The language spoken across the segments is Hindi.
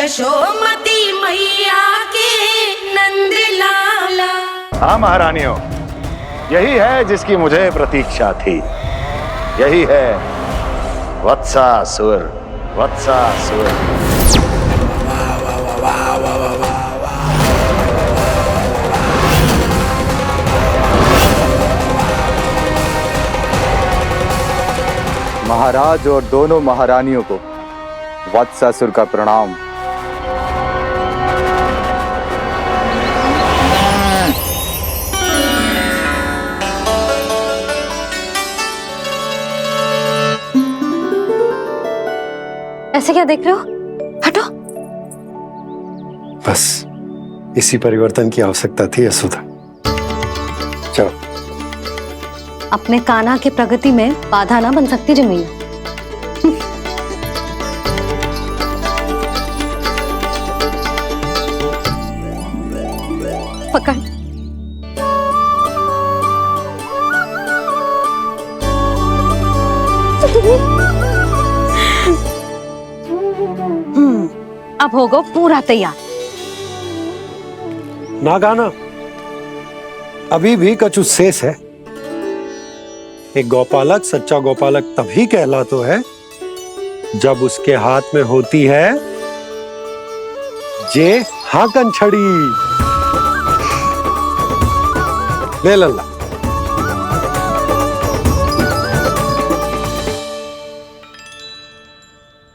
यशोमती मैया के नंद लाला। हाँ महारानियों, यही है जिसकी मुझे प्रतीक्षा थी। यही है वत्सासुर। वत्सासुर। महाराज और दोनों महारानियों को वत्सासुर का प्रणाम। ऐसे क्या देख रहे हो? हटो। बस इसी परिवर्तन की आवश्यकता थी यशोदा। चलो। अपने कान्हा के प्रगति में बाधा ना बन सकती जमीन। पकड़। अब होगा पूरा तैयार। ना गाना, अभी भी कछु शेष है। एक गौपालक सच्चा गौपालक तभी कहलाता है जब उसके हाथ में होती है जे हाकन छड़ी। ले लल्ला।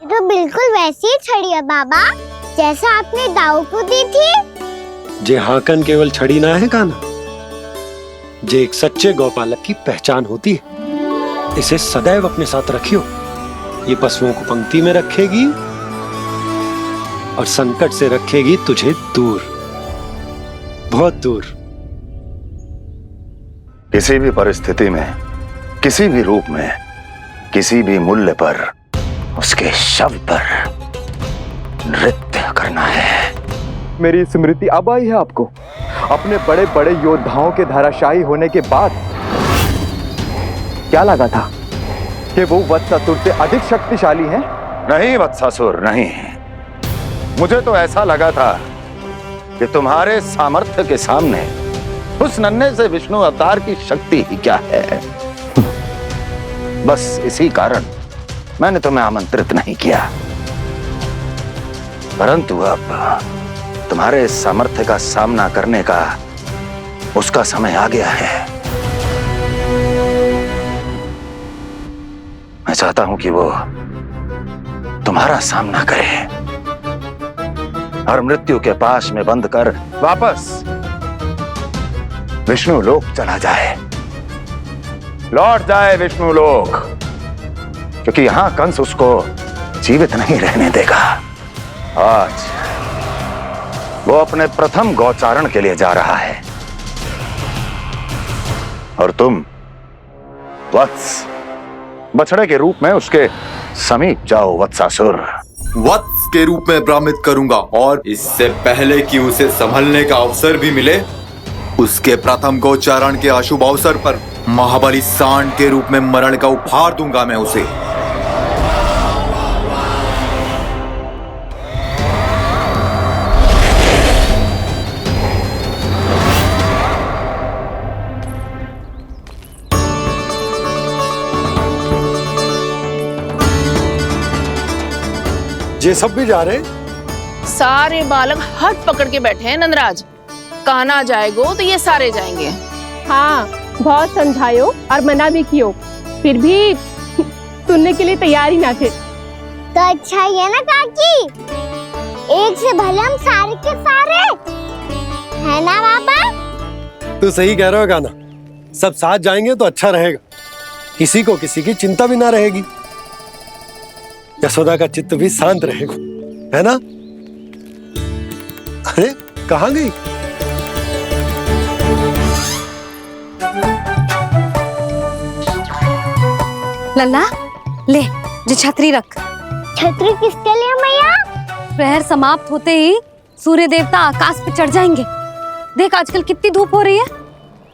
तो बिल्कुल वैसी ही छड़ी है बाबा जैसा आपने दाऊ को दी थी। जे हाकन केवल छड़ी ना है काना, जे एक सच्चे गौपालक की पहचान होती है। इसे सदैव अपने साथ रखियो। ये पशुओं को पंक्ति में रखेगी और संकट से रखेगी तुझे दूर, बहुत दूर। किसी भी परिस्थिति में, किसी भी रूप में, किसी भी मूल्य पर उसके शव पर नृत्य करना है। मेरी स्मृति अब आई है आपको? अपने बड़े बड़े योद्धाओं के धराशायी होने के बाद क्या लगा था कि वो वत्सासुर से अधिक शक्तिशाली हैं? नहीं वत्सासुर, नहीं। मुझे तो ऐसा लगा था कि तुम्हारे सामर्थ्य के सामने उस नन्हे से विष्णु अवतार की शक्ति ही क्या है। बस इसी कारण मैंने तुम्हें आमंत्रित नहीं किया। परंतु अब तुम्हारे सामर्थ्य का सामना करने का उसका समय आ गया है। मैं चाहता हूं कि वो तुम्हारा सामना करे और मृत्यु के पाश में बंद कर वापस विष्णु लोक चला जाए, लौट जाए विष्णु लोक, क्योंकि यहां कंस उसको जीवित नहीं रहने देगा। आज वो अपने प्रथम गौचारण के लिए जा रहा है और तुम वत्स बछड़े के रूप में उसके समीप जाओ वत्सासुर। वत्स के रूप में भ्रमित करूंगा और इससे पहले कि उसे संभलने का अवसर भी मिले, उसके प्रथम गोचारण के अशुभ अवसर पर महाबली सांड के रूप में मरण का उपहार दूंगा मैं उसे। ये सब भी जा रहे? सारे बालक हट पकड़ के बैठे हैं नंदराज। कान्हा जाएगो तो ये सारे जाएंगे। हाँ, बहुत समझायो और मना भी कियो, फिर भी सुनने के लिए तैयार ही ना थे। तो अच्छा ही है ना काकी, एक से भले हम सारे के सारे, है ना बाबा? तू सही कह रहा हो गाना, सब साथ जाएंगे तो अच्छा रहेगा, किसी को किसी की चिंता भी ना रहेगी, यशोदा का चित्त भी शांत रहेगा, है ना? अरे कहाँ गई? लल्ला ले, जो छतरी रख। छतरी किसके लिए मैया? प्रहर समाप्त होते ही सूर्य देवता आकाश पे चढ़ जाएंगे। देख आजकल कितनी धूप हो रही है,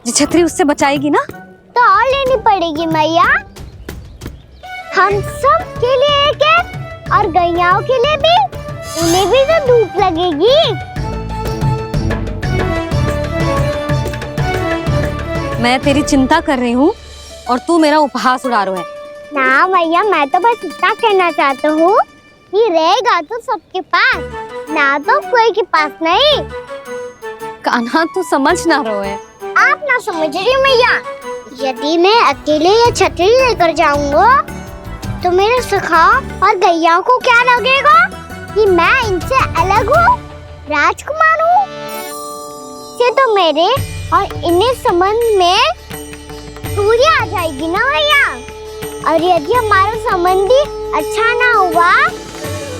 जो छतरी उससे बचाएगी ना। तो और लेनी पड़ेगी मैया, हम सब के लिए एक एक और गैयाओं के लिए भी। उन्हें भी तो धूप लगेगी। मैं तेरी चिंता कर रही हूँ और तू मेरा उपहास उड़ा रहा है। ना भैया, मैं तो बस इतना कहना चाहता हूँ कि रहेगा तो सबके पास, ना तो कोई के पास नहीं। कान्हा तू समझ ना रहो है। आप ना समझ रही मैया। यदि मैं अकेले ये छतरी लेकर जाऊंगा तो मेरे सखा और गैया को क्या लगेगा कि मैं इनसे अलग हूँ, राजकुमार हूँ। ये तो मेरे और इन्हें संबंध में दूरी आ जाएगी ना भैया। और यदि हमारा संबंध ही अच्छा ना हुआ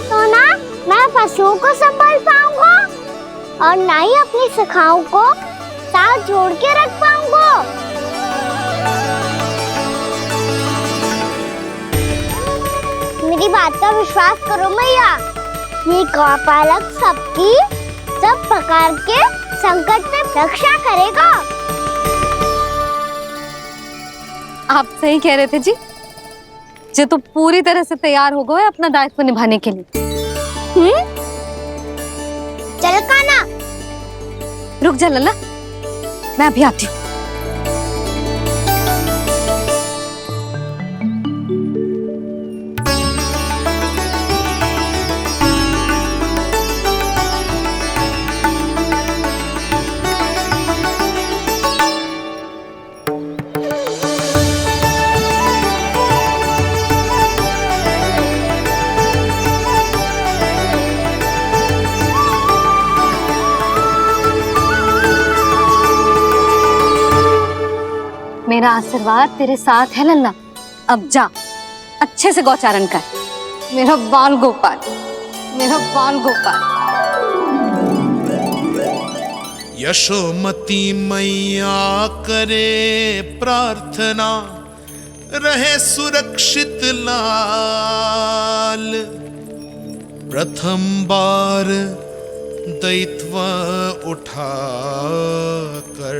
तो ना मैं पशुओं को संभाल पाऊंगा और ना ही अपनी सखाओं को साथ जोड़ के रख पाऊंगा। मेरी बात का विश्वास करो मैया, ये गौपालक सबकी सब प्रकार के संकट से रक्षा करेगा। आप सही कह रहे थे जी। जे तो पूरी तरह से तैयार हो गए अपना दायित्व निभाने के लिए। चल कान्हा। रुक जा लल्ला, मैं अभी आती हूँ। मेरा आशीर्वाद तेरे साथ है लल्ला। अब जा, अच्छे से गौचारण कर। मेरा बाल गोपाल, मेरा बाल गोपाल। यशोमती मैया करे प्रार्थना, रहे सुरक्षित लाल। प्रथम बार दैत्व उठा कर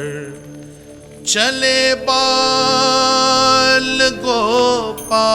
चले बाल गोपाल।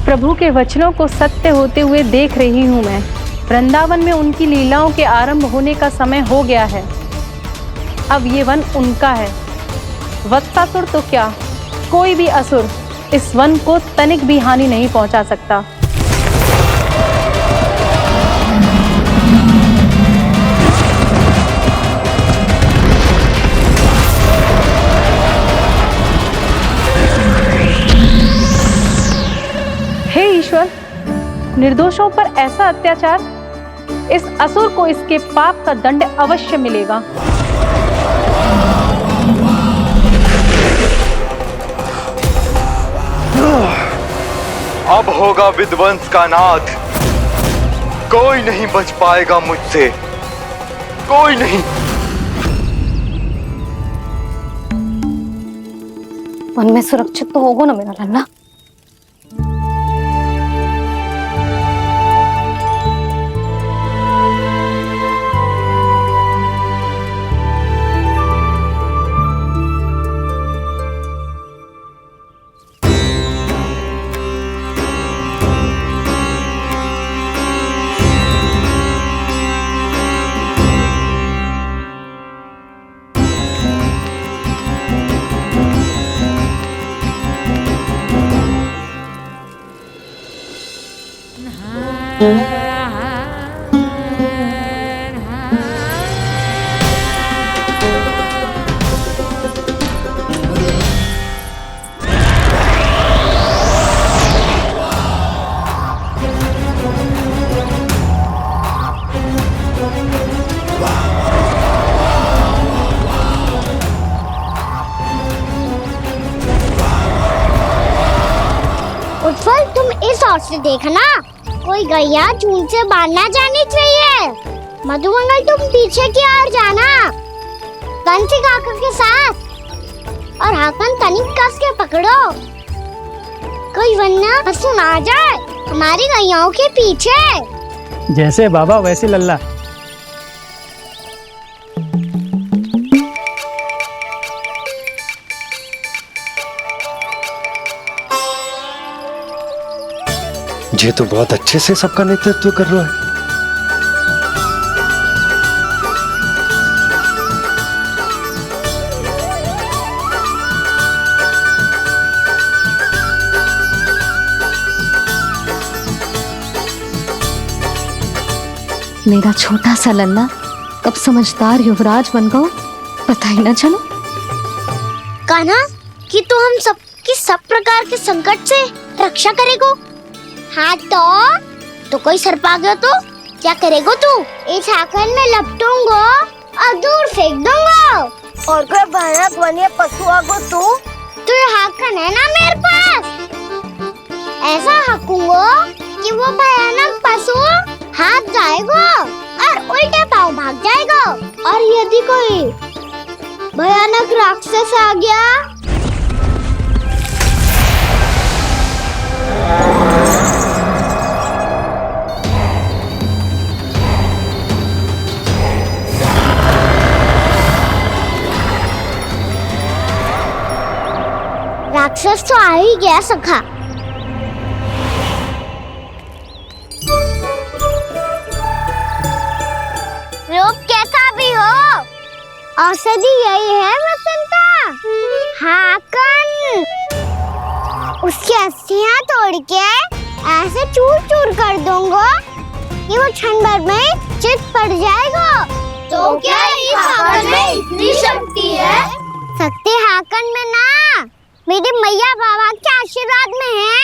प्रभु के वचनों को सत्य होते हुए देख रही हूँ मैं। वृंदावन में उनकी लीलाओं के आरंभ होने का समय हो गया है। अब ये वन उनका है। वत्सासुर तो क्या, कोई भी असुर इस वन को तनिक भी हानि नहीं पहुंचा सकता। हे ईश्वर, निर्दोषों पर ऐसा अत्याचार, इस असुर को इसके पाप का दंड अवश्य मिलेगा। अब होगा विध्वंस का नाद। कोई नहीं बच पाएगा मुझसे, कोई नहीं। वन में सुरक्षित तो होगा ना मेरा लल्ला। से देखना, कोई गैया चून से बाहर ना जानी चाहिए। मधुमंगल तुम पीछे की ओर जाना, कंसी काका के साथ, और हाकन तनिक कस के पकड़ो, कोई वरना पशु ना जाए हमारी गैयाओं के पीछे। जैसे बाबा वैसे लल्ला। ये तो बहुत अच्छे से सबका नेतृत्व कर रहा है। मेरा छोटा सा लल्ला कब समझदार युवराज बन गो पता ही ना चलो। कान्हा कि तू हम सब की सब प्रकार के संकट से रक्षा करेगो। हाँ तो कोई सर्प आ गया तो क्या करेगो तू? इस हाकन में लपटूंगो और दूर फेंक दूंगा। और कोई भयानक वन्य पशु आगो तो ये हाकन है ना मेरे पास, ऐसा हाकूंगो कि वो भयानक पशु हाथ जाएगा और उल्टे पाँव भाग जाएगा। और यदि कोई भयानक राक्षस आ गया राक्षस तो आ ही गया सखा। रूप कैसा भी हो, औषधि यही है वसंता। हाकन उसकी अस्थियां तोड़ के ऐसे चूर चूर कर दूंगा कि वो क्षण भर में चित पड़ जाएगा। तो क्या इस हाकन में इतनी शक्ति है? शक्ति हाकन में ना, मेरे मैया बाबा के आशीर्वाद में है।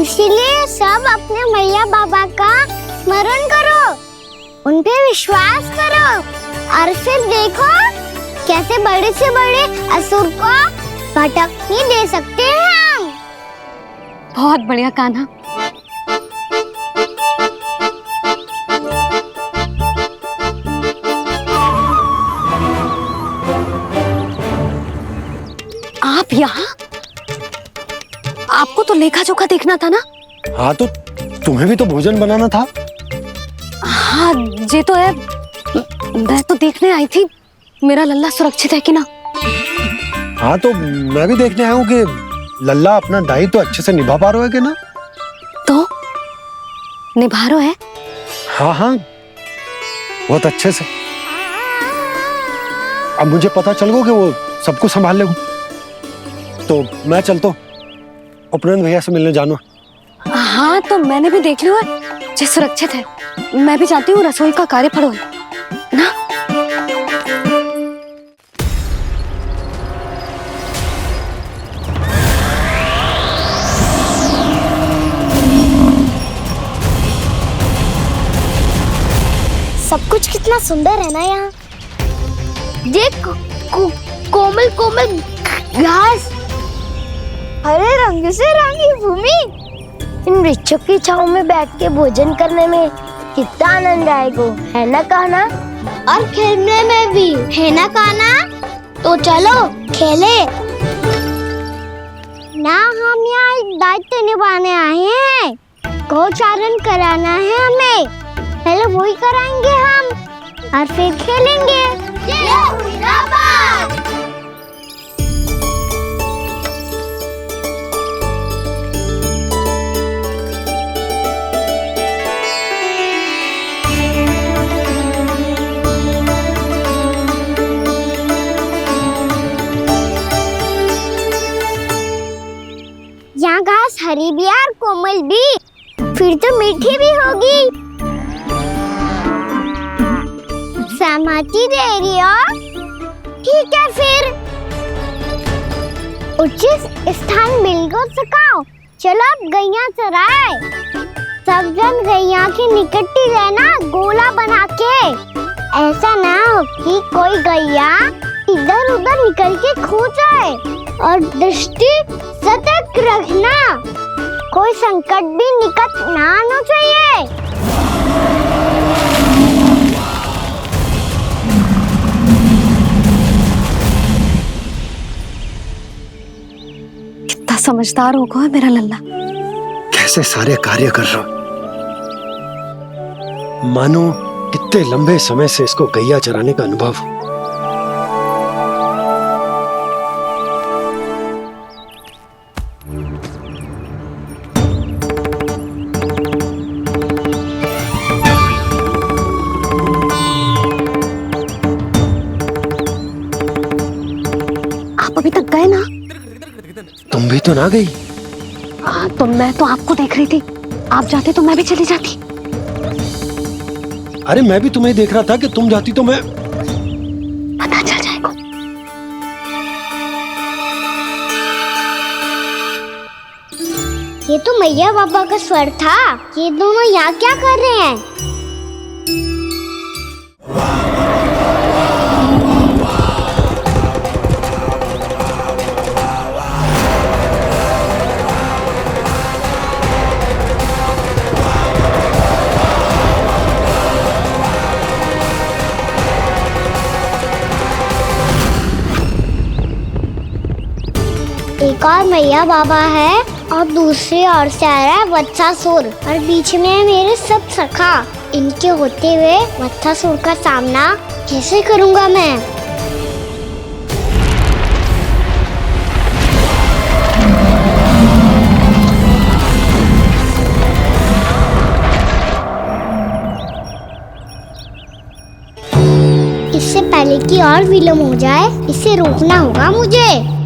इसीलिए सब अपने मैया बाबा का स्मरण करो, उन पे विश्वास करो और फिर देखो कैसे बड़े से बड़े असुर को भटकने दे सकते हैं हम। बहुत बढ़िया कान्हा। आप यहाँ? आपको तो लेखा जोखा देखना था ना? हाँ तो तुम्हें भी तो भोजन बनाना था। हाँ ये तो है, मैं तो देखने आई थी मेरा लल्ला सुरक्षित है कि ना। हाँ तो मैं भी देखने आया हूँ कि लल्ला अपना दायित्व तो अच्छे से निभा पा रहा है कि ना। तो निभा रहा है? हाँ हाँ बहुत अच्छे से। अब मुझे पता चल गया कि वो सबको संभाल लेगा। तो मैं चलता हूँ, उपनंद भैया से मिलने जाना। हाँ तो मैंने भी देख लिया जो सुरक्षित है। मैं भी चाहती हूँ रसोई का कार्य पड़ो ना। सब कुछ कितना सुंदर है ना यहाँ। देख कोमल कोमल घास, हरे रंग से रंगी भूमि, इन वृक्षों की छांव में बैठ के भोजन करने में कितना आनंद आएगा, है ना कान्हा? और खेलने में भी, है ना कान्हा? तो चलो खेले ना। हम यहाँ एक दायित्व निभाने आए हैं, गोचारण कराना है हमें। पहले वही कराएंगे हम और फिर खेलेंगे। यहाँ घास हरी भी और कोमल भी, फिर तो मीठी भी होगी। सहमति दे रही हो? ठीक है फिर उचित स्थान मिलकर सिखाओ। चलो अब गैया चराए। सब जन गैया के निकट ही रहना, गोला बना के। ऐसा ना हो कि कोई गैया इधर उधर निकल के खो जाए। और दृष्टि सतर्क रखना, कोई संकट भी निकट ना आना चाहिए। कितना समझदार होगा मेरा लल्ला। कैसे सारे कार्य कर रहा, मानो कितने लंबे समय से इसको गैया चराने का अनुभव हो। आप अभी तक गए ना? तुम भी तो ना गई। तो मैं तो आपको देख रही थी, आप जाते तो मैं भी चली जाती। अरे मैं भी तुम्हें देख रहा था कि तुम जाती तो मैं। पता चल जाएगा। ये तो मैया बाबा का स्वर था। ये दोनों यहाँ क्या कर रहे हैं? एक और मैया बाबा है और दूसरी ओर से आ रहा है वत्सासुर और बीच में है मेरे सब सखा। इनके होते हुए वत्सासुर का सामना कैसे करूंगा मैं? इससे पहले कि और विलम्ब हो जाए, इसे रोकना होगा मुझे।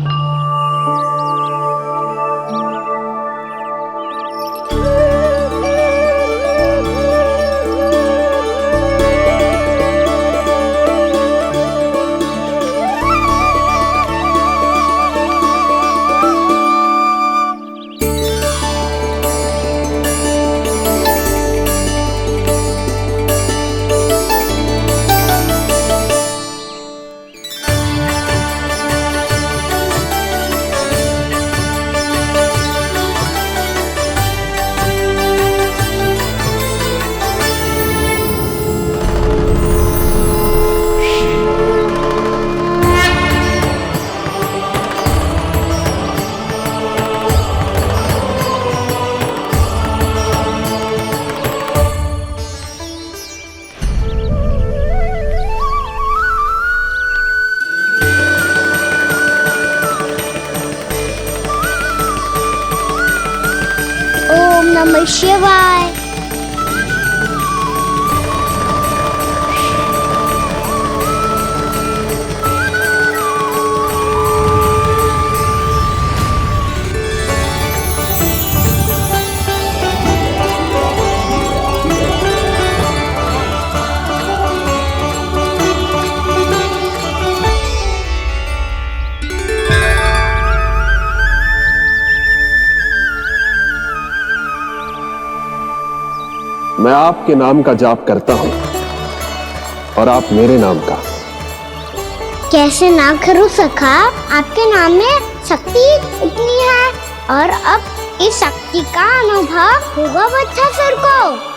ओम नमः शिवाय। मैं आपके नाम का जाप करता हूं और आप मेरे नाम का। कैसे ना करूं सखा, आपके नाम में शक्ति इतनी है और अब इस शक्ति का अनुभव होगा वत्सासुर को।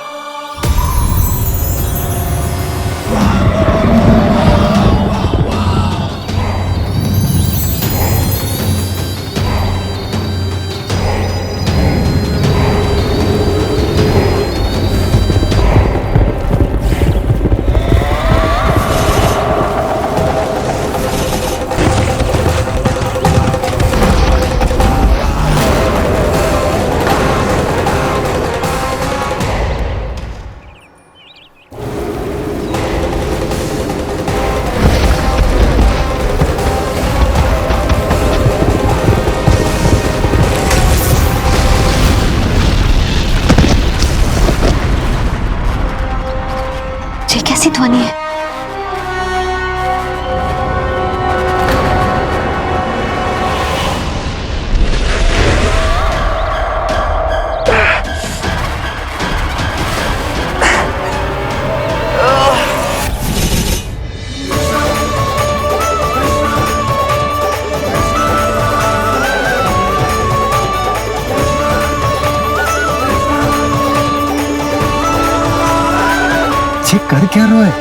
बच्चे कर क्या रहे हो?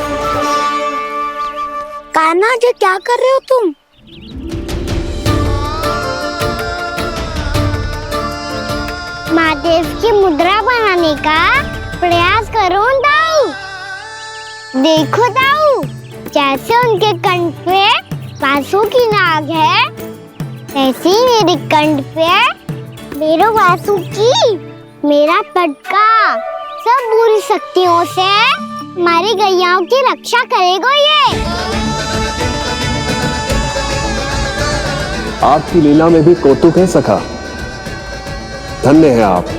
कान्हा जी क्या कर रहे हो तुम? महादेव की मुद्रा बनाने का प्रयास करो दाऊ। देखो दाऊ, जैसे उनके कंठ पे वासु की नाग है, ऐसे ही मेरे कंठ पे मेरे वासु की मेरा पटका सब बुरी शक्तियों से हमारी गैयाओं की रक्षा करेगा ये। आपकी लीला में भी कौतुक है सखा, धन्य है आप।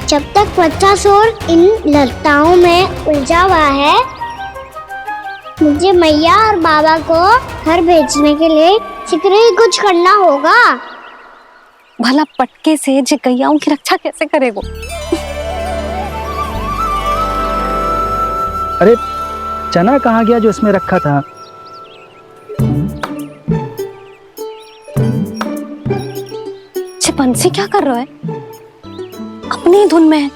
जब तक बच्चासुर इन लताओं में उलझा हुआ है, मुझे मैया और बाबा को घर भेजने के लिए शीघ्र ही कुछ करना होगा। भला पटके से जे गैयाओं की रक्षा कैसे करेगो? अरे चना कहाँ गया जो इसमें रखा था? बंसी क्या कर रहा है? अपनी धुन में है।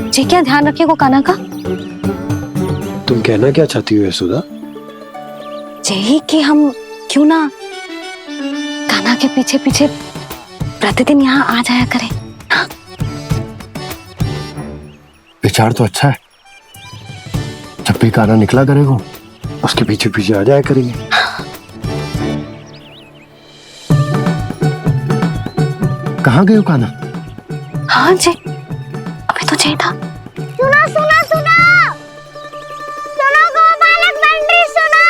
जी क्या ध्यान रखेगो कान्हा का? तुम कहना क्या चाहती हो यशोदा? यही कि हम क्यों ना कान्हा के पीछे पीछे प्रतिदिन यहाँ आ जाया करें। हाँ? विचार तो अच्छा है। जब भी कान्हा निकला करेगा उसके पीछे पीछे आ जाया करेंगे। कहाँ गए हो कान्हा? हाँ जी, अभी तो चाहिए था। सुनो सुनो सुनो सुनो गोपालक बंटी सुनो।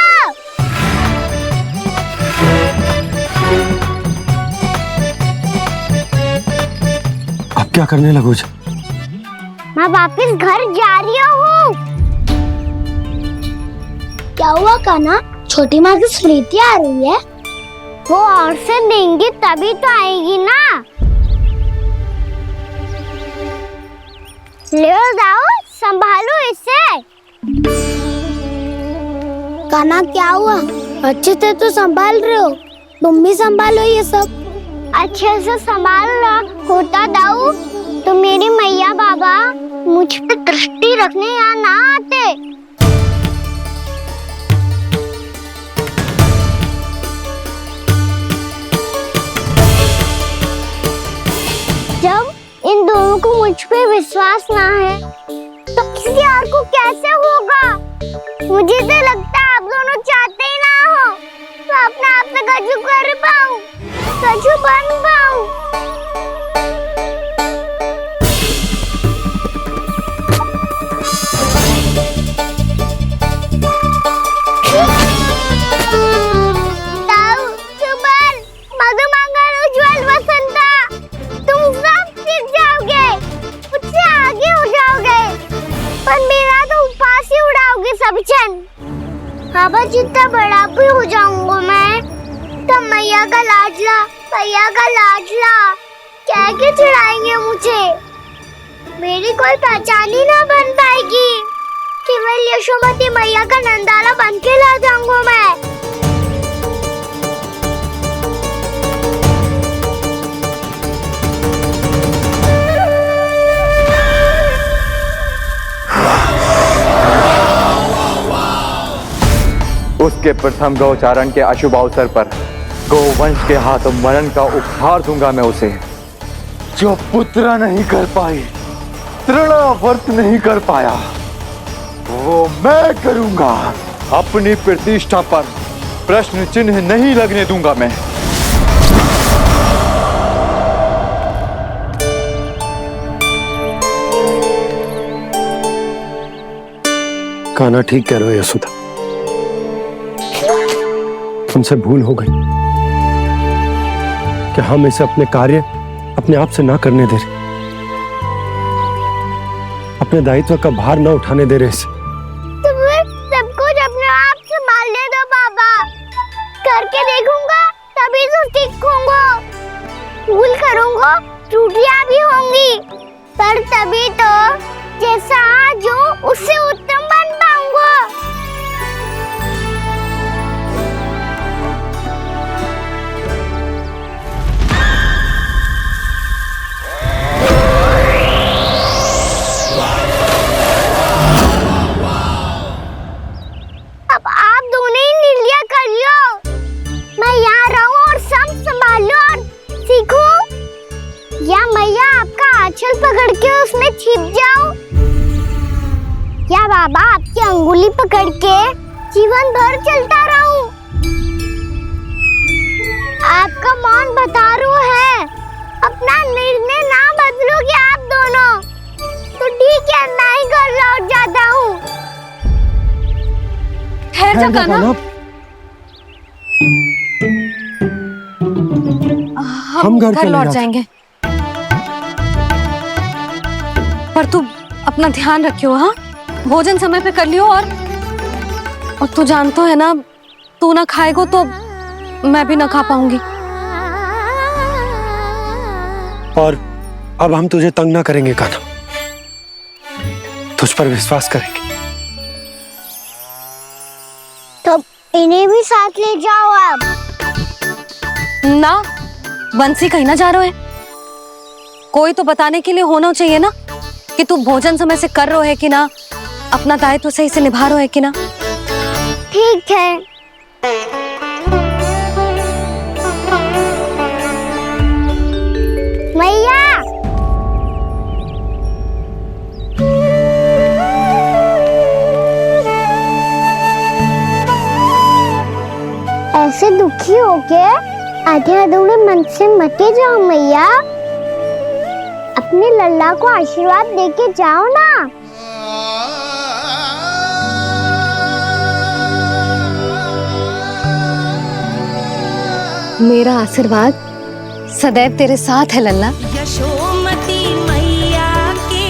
अब क्या करने लगोगे? मैं वापस घर जा रही हूँ। क्या हुआ कान्हा? छोटी माँ की स्मृति आ रही है? वो और से देंगी तभी तो आएगी ना। ले जाओ, संभालो इसे। कान्हा क्या हुआ? अच्छे से तो संभाल रहे हो, तुम भी संभालो ये सब। अच्छे से संभाल लो होता दाऊ तो मेरी मैया बाबा मुझ पे दृष्टि रखने यहाँ ना आते। जब इन दोनों को मुझ पे विश्वास ना है तो किसी और को कैसे होगा? मुझे तो लगता है आप दोनों चाहते ही ना हो तो अपने आप से गजू कर पाऊं, गजू बन पाऊं। बाबा जितना बड़ा भी हो जाऊंगा मैं तो मैया का लाडला, भैया का लाडला क्या के चिढ़ाएंगे मुझे। मेरी कोई पहचान ही ना बन पाएगी। केवल यशोमती मैया का नंदाला बन के ला जाऊंगा मैं। उसके प्रथम गौचारण के अशुभ अवसर पर गोवंश के हाथों मरण का उपहार दूंगा मैं उसे। जो पुत्र नहीं कर पाई, तृणावर्त नहीं कर पाया, वो मैं करूंगा। अपनी प्रतिष्ठा पर प्रश्न चिन्ह नहीं लगने दूंगा मैं। कान्हा ठीक कह रहे हो यशोदा, हमसे भूल हो गई कि हम इसे अपने कार्य अपने आप से ना करने दे रहे, अपने दायित्व का भार ना उठाने दे रहे इसे। तो बाबा आपकी अंगुली पकड़ के जीवन भर चलता रहूं। आपका मौन बतारू है, अपना निर्णय ना बदलोगे आप दोनों तो ठीक है, मैं ही घर लौट जाता हूँ। ठहर जा कान्हा, हम घर लौट जाएंगे, पर तू अपना ध्यान रखियो। हाँ, भोजन समय पे कर लियो। और तू जानतो है ना, तू ना खाएगो तो मैं भी ना खा पाऊंगी। और अब हम तुझे तंग ना करेंगे कान्हा, तुझ पर विश्वास करेंगे। तो इन्हें भी साथ ले जाओ अब। ना, बंसी कहीं ना जा रहे है, कोई तो बताने के लिए होना चाहिए ना कि तू भोजन समय से कर रहे है कि ना, अपना दायित्व सही से निभा रहे है कि ना। ठीक है। मैया, ऐसे दुखी होके आधे अधूरे मन से मत जाओ मैया, अपने लल्ला को आशीर्वाद देके जाओ ना। मेरा आशीर्वाद सदैव तेरे साथ है लल्ला। यशोमती मैया के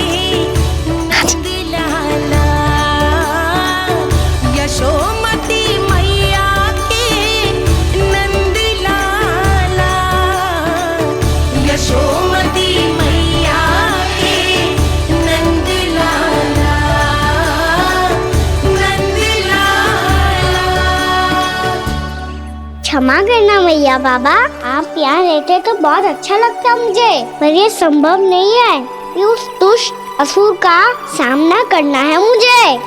नंद लाला, यशोमती मैया के नंद लाला, यशोमती मैया के नंद लाला, नंद लाला। क्षमा करना मैया बाबा, आप यहाँ रहते तो बहुत अच्छा लगता मुझे, पर ये संभव नहीं है कि उस दुष्ट असुर का सामना करना है मुझे।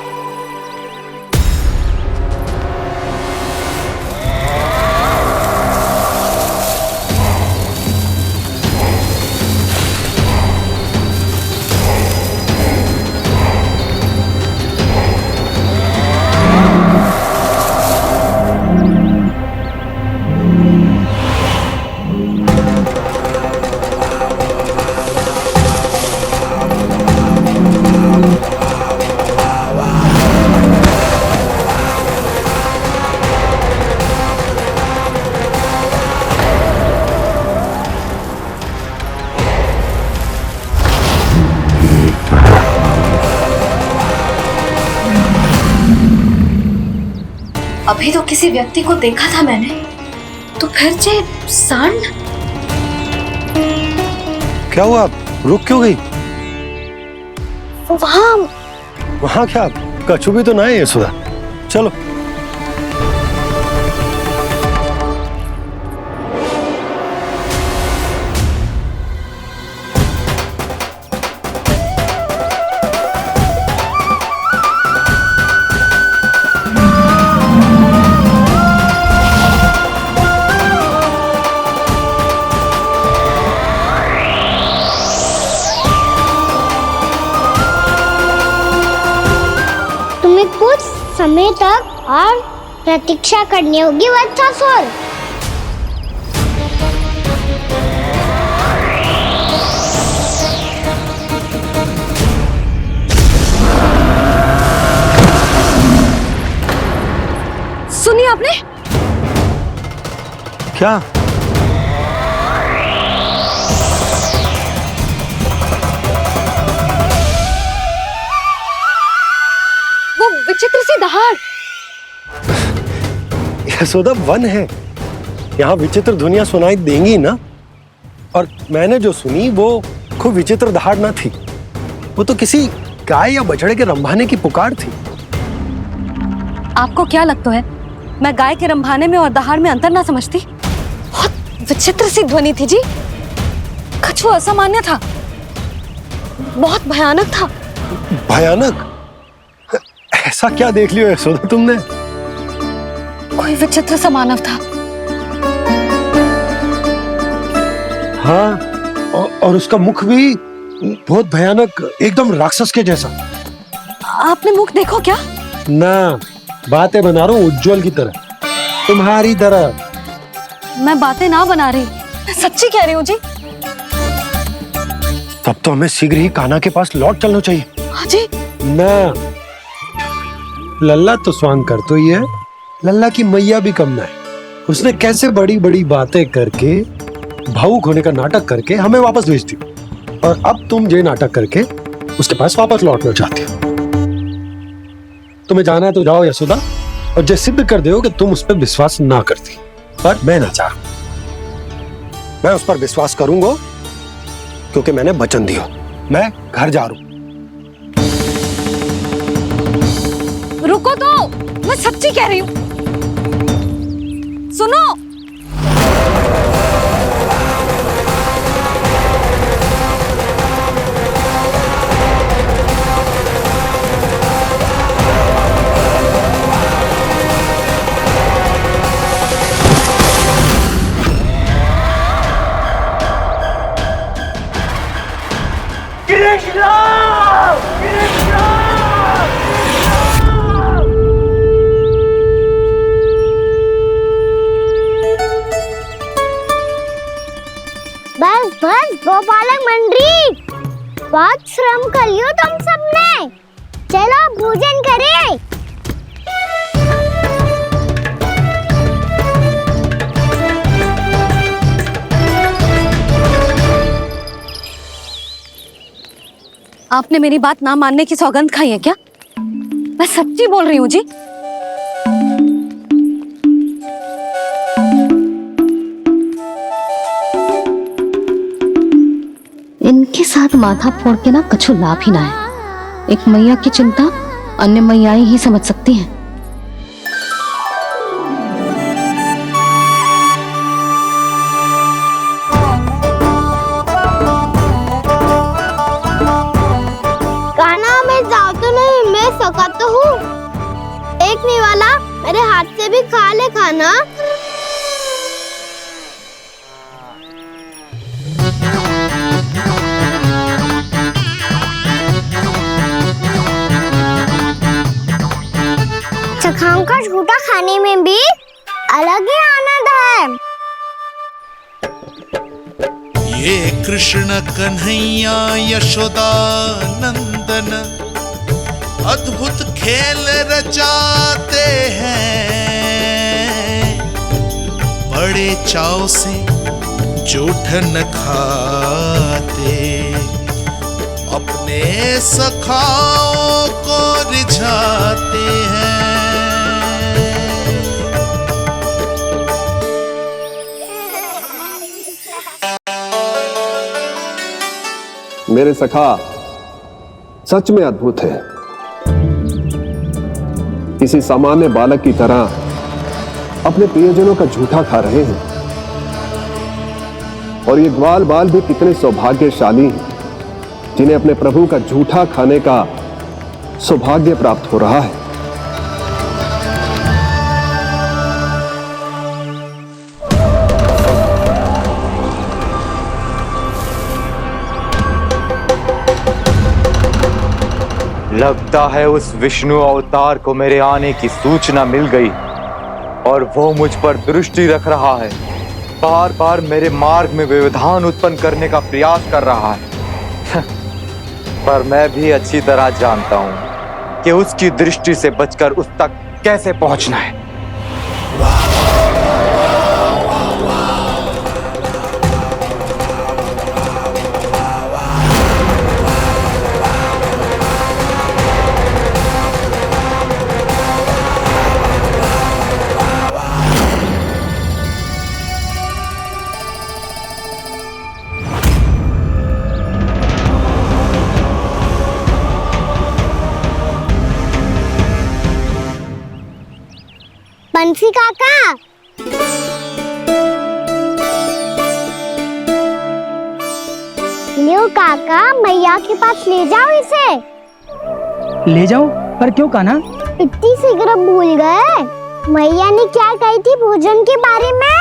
अभी तो किसी व्यक्ति को देखा था मैंने, तो फिर से सांड। क्या हुआ, रुक क्यों गई? वहाँ क्या, कछु भी तो ना है यशोदा, चलो। कुछ समय तक और प्रतीक्षा करनी होगी वत्सासुर। सुनिए आपने क्या? विचित्र सी दहाड़। यशोदा, वन है, यहाँ विचित्र ध्वनियां सुनाई देंगी ना। और मैंने जो सुनी वो खूब विचित्र दहाड़ ना थी, वो तो किसी गाय या बछड़े के रंभाने की पुकार थी। आपको क्या लगता है मैं गाय के रंभाने में और दहाड़ में अंतर ना समझती? बहुत विचित्र सी ध्वनि थी जी, कुछ असामान्य था, बहुत भयानक था। भयानक? ऐसा क्या देख लियो यशोदा तुमने? कोई विचित्र सा मानव था। हाँ, और उसका मुख भी बहुत भयानक, एकदम राक्षस के जैसा। आपने मुख देखो क्या? ना, बातें बना रहा हूँ उज्जवल की तरह, तुम्हारी तरह। मैं बातें ना बना रही, मैं सच्ची कह रही हूँ जी। तब तो हमें शीघ्र ही कान्हा के पास लौट चलना चाहिए। हाँ जी। ना, लल्ला तो स्वांग कर तो ही है, लल्ला की मैया भी कम ना है। उसने कैसे बड़ी बड़ी बातें करके, भावुक होने का नाटक करके हमें वापस भेज दी, और अब तुम ये नाटक करके उसके पास वापस लौटना चाहते हो। तुम्हें जाना है तो जाओ यशोदा, और ये सिद्ध कर दो कि तुम उस पर विश्वास ना करती। पर मैं ना चाहूं, मैं उस पर विश्वास करूंगा क्योंकि मैंने वचन दिया। मैं घर जा रहा हूं। रुको तो, मैं सच्ची कह रही हूँ। सुनो, बस बस गोपालक मंडली, बहुत श्रम कर लियो तुम सबने। चलो भोजन करें। आपने मेरी बात ना मानने की सौगंध खाई है क्या? मैं सच्ची बोल रही हूँ जी। इनके साथ माथा फोड़ के ना कछु लाभ ही ना है। एक मैया की चिंता अन्य मैयाएं ही समझ सकती हैं। कान्हा मैं जाऊँ तो नहीं, मैं सका तो हूँ। एक नहीं वाला मेरे हाथ से भी खा ले खाना। चखाओं का झूठा खाने में भी अलग ही आनंद है। ये कृष्ण कन्हैया यशोदा नंदन अद्भुत खेल रचाते हैं। बड़े चाव से जूठन खाते, अपने सखाओं को रिझाते हैं। मेरे सखा सच में अद्भुत है। किसी सामान्य बालक की तरह अपने प्रियजनों का झूठा खा रहे हैं, और ये ग्वाल बाल भी कितने सौभाग्यशाली हैं जिन्हें अपने प्रभु का झूठा खाने का सौभाग्य प्राप्त हो रहा है। लगता है उस विष्णु अवतार को मेरे आने की सूचना मिल गई और वो मुझ पर दृष्टि रख रहा है। बार बार मेरे मार्ग में व्यवधान उत्पन्न करने का प्रयास कर रहा है। पर मैं भी अच्छी तरह जानता हूं कि उसकी दृष्टि से बचकर उस तक कैसे पहुंचना है। बंसी काका, लियो काका, मैया के पास ले जाओ इसे। ले जाओ? पर क्यों कान्हा? इतनी शीघ्र भूल गए? मैया ने क्या कही थी भोजन के बारे में?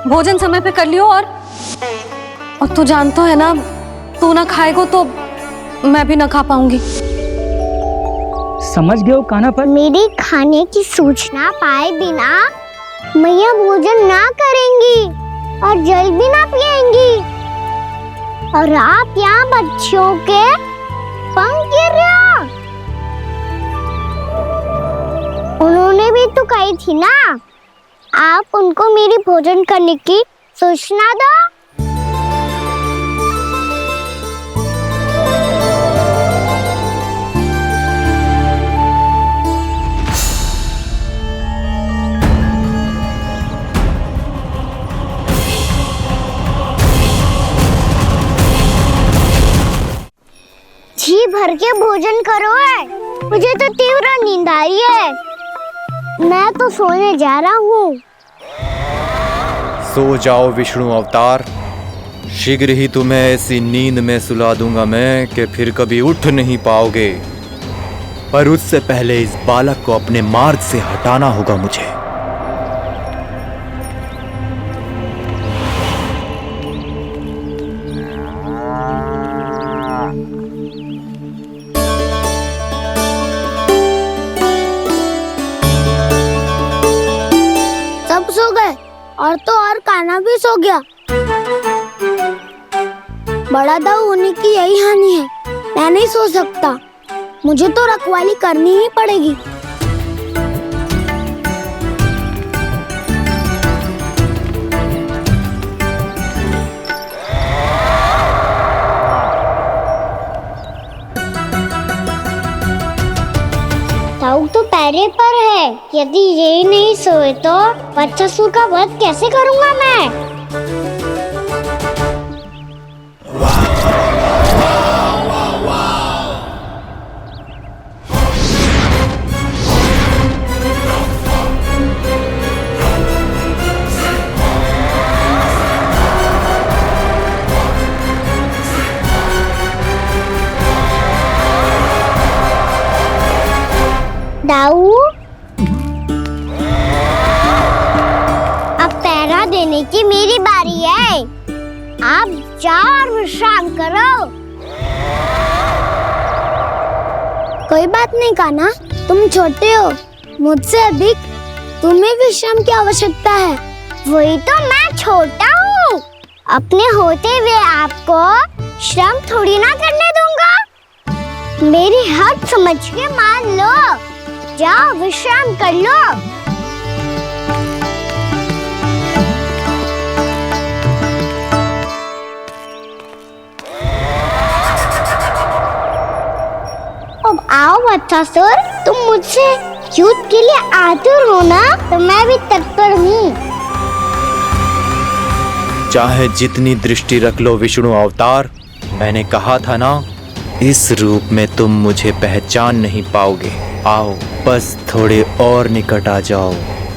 भोजन समय पे कर लियो, और तू जानता है ना, तू ना खाएगो तो मैं भी ना खा पाऊंगी। समझ गए हो कान्हा पर? मेरी खाने की सूचना पाए बिना मैया भोजन ना करेंगी और जल भी ना पिएंगी, और आप यहाँ बच्चों के पंख गिर रहे हो। उन्होंने भी तो कही थी ना, आप उनको मेरी भोजन करने की सूचना दो। जी भर के भोजन करो है, मुझे तो तीव्र नींद आ रही है। मैं तो सोने जा रहा हूँ। सो जाओ विष्णु अवतार, शीघ्र ही तुम्हें ऐसी नींद में सुला दूंगा मैं कि फिर कभी उठ नहीं पाओगे। पर उससे पहले इस बालक को अपने मार्ग से हटाना होगा मुझे। सब सो गए और तो और कान्हा भी सो गया। बड़ा दाऊ होने की यही हानि है, मैं नहीं सो सकता, मुझे तो रखवाली करनी ही पड़ेगी। ताऊ तो पैरे पर है, यदि ये नहीं सोए तो बच्चासुर का वध कैसे करूंगा मैं? दाऊ, अब पहरा देने की मेरी बारी है। आप जाओ और विश्राम करो। कोई बात नहीं कान्हा, तुम छोटे हो, मुझसे अधिक तुम्हें विश्राम की आवश्यकता है। वही तो मैं छोटा हूँ, अपने होते हुए आपको श्रम थोड़ी ना करने दूंगा। मेरी हद समझ के मान लो, जाओ विश्राम कर लो। अब आओ बच्चासुर, तुम मुझसे युद्ध के लिए आतुर हो ना, तो मैं भी तत्पर हूँ। चाहे जितनी दृष्टि रख लो विष्णु अवतार, मैंने कहा था ना, इस रूप में तुम मुझे पहचान नहीं पाओगे। आओ बस थोड़े और निकट आ जाओ,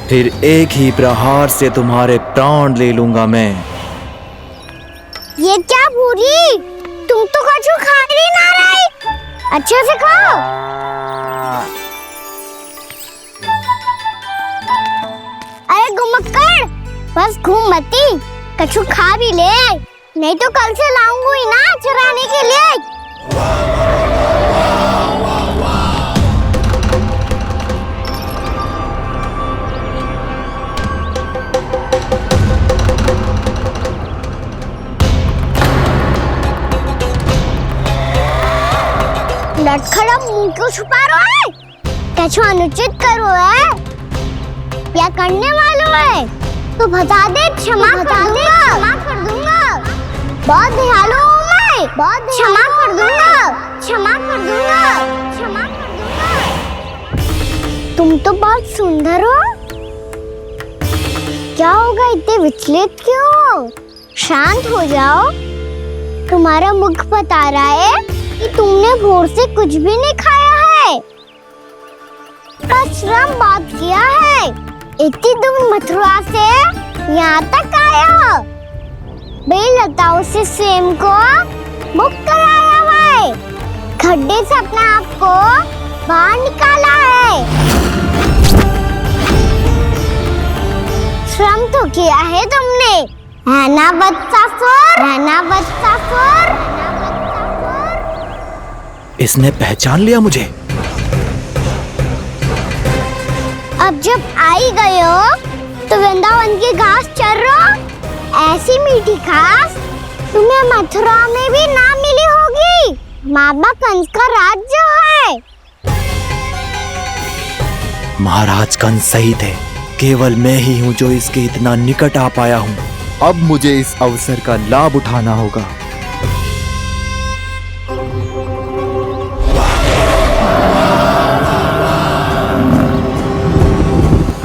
फिर एक ही प्रहार से तुम्हारे प्राण ले लूंगा मैं। ये क्या भूरी, तुम तो कछु खा ही ना रही, अच्छे से खाओ। अरे गुमक्कड़, बस घूम मती, कछु खा भी ले, नहीं तो कल से लाऊंगी ना चराने के लिए। लटखड़ा मुंह क्यों छुपा रहा है? कछु अनुचित करो है या करने वालों है तो बता दे, क्षमा कर दूंगा। बहुत दयालु हूँ मैं, बहुत क्षमा कर दूंगा। तुम तो बहुत सुंदर हो, क्या होगा इतने विचलित क्यों हो? शांत हो जाओ, तुम्हारा मुख बता रहा है कि तुमने भोर से कुछ भी नहीं खाया है, बस श्रम बहुत किया है। इतनी दूर मथुरा से यहाँ तक आया हो, बेलताओं से स्वयं को मुक्त कराया हुआ है, खड्डे से अपने आप को बाहर निकाला है। श्रम तो किया है तुमने, है ना बच्चासुर? इसने पहचान लिया मुझे। अब जब आई गए हो तो वृंदावन की घास चर रहो। ऐसी मीठी घास तुम्हें मथुरा में भी ना मिली होगी। बाबा कंस का राज जो है। महाराज कंस सही थे, केवल मैं ही हूँ जो इसके इतना निकट आ पाया हूँ। अब मुझे इस अवसर का लाभ उठाना होगा।